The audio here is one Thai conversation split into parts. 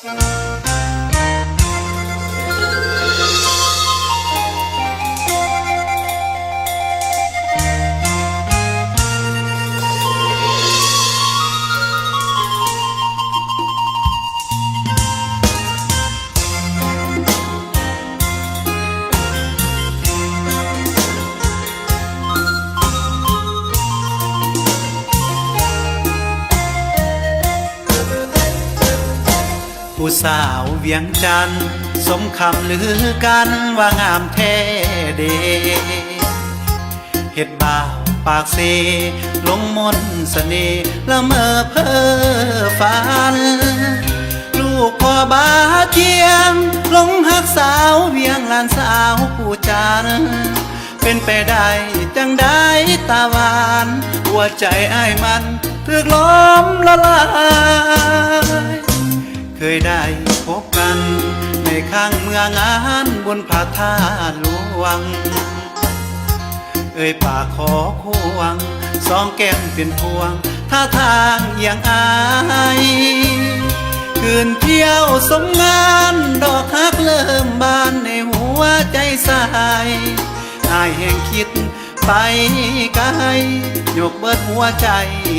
ผู้สาวเวียงจันทน์สมคำลือกันว่างามแท้เดเฮ็ดบ่าวปากเซลงมนเสน่ห์ละเมอเพ้อฝันลูกพ่อบาเจียงหลงหักสาวเวียงหลานสาวผู้จันทน์เป็นไปได้จังได้ตาหวานหัวใจอ้ายมันถึกล้อมละลายเคยได้พบกันในข้างเมืองงานบนพระธาตุหลวงเอ่ยปากขอควงสองแก้มเป็นพวงท่าทางอย่างอายคืนเที่ยวสมงานดอกฮักเริ่มบานในหัวใจสายอายแห่งคิดไปไกลยกเบิดหัวใจ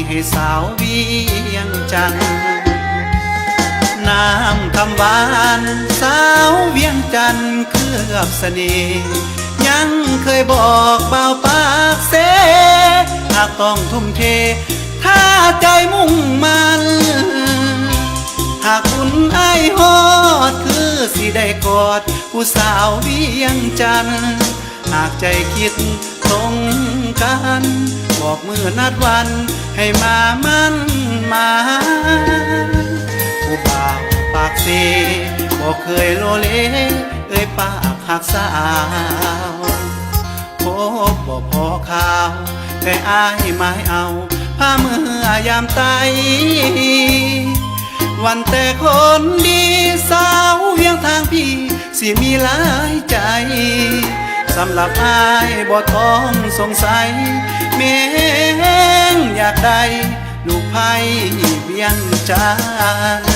ให้สาวเวียงจันทน์น้ำคำหวานสาวเวียงจันทน์เคลือบเสน่ห์ยังเคยบอกเบาปากเสหากต้องทุ่มเทถ้าใจมุ่งมันหากคุณอ้ายฮอดคือสิได้กอดผู้สาวเวียงจันทน์หากใจคิดตรงกันบอกมือนัดวันให้มามั่นหมายผู้บ่าวปากเสบอกเคยโลเลเอ่ยปากหักสาวพบบ่พอข่าวแต่อายหมายเอาพาเมื่อยามตายวันแต่คนดีสาวเวียงทางพี่สิมีหลายใจสำหรับอายบ่ต้องสงสัยแม่งอยากได้ลูกไผ่เวียงจันทน์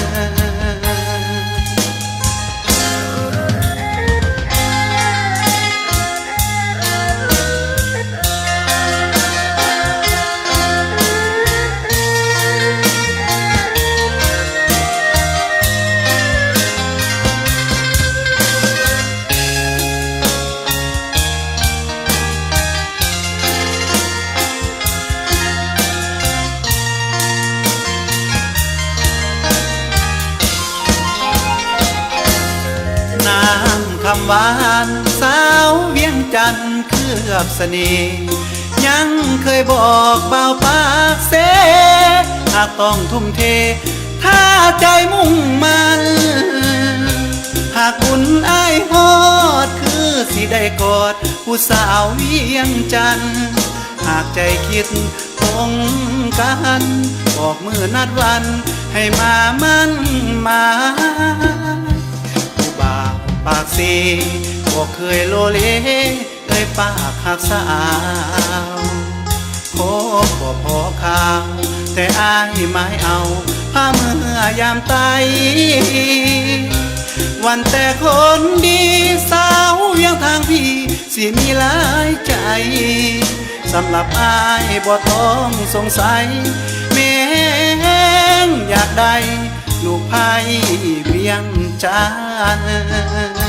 น้ำคำหวานสาวเวียงจันทน์เคลือบเสน่ห์ยังเคยบอกเบาปากเสหากต้องทุ่มเทถ้าใจมุ่งมันหากคุณอ้ายฮอดคือสิได้กอดผู้สาวเวียงจันทน์หากใจคิดตรงกันบอกมือนัดวันให้มามั่นหมายปากเสบอกเคยโลเลเอ่ยปากหักสาวพบบ่พอข่าวแต่อายหมายเอาพาเมื่อยามตายวันแต่คนดีสาวเวียงทางพี่สิมีหลายใจสำหรับอายบ่ต้องสงสัยแม่งอยากได้ลูกไผ่เวียงจันทน์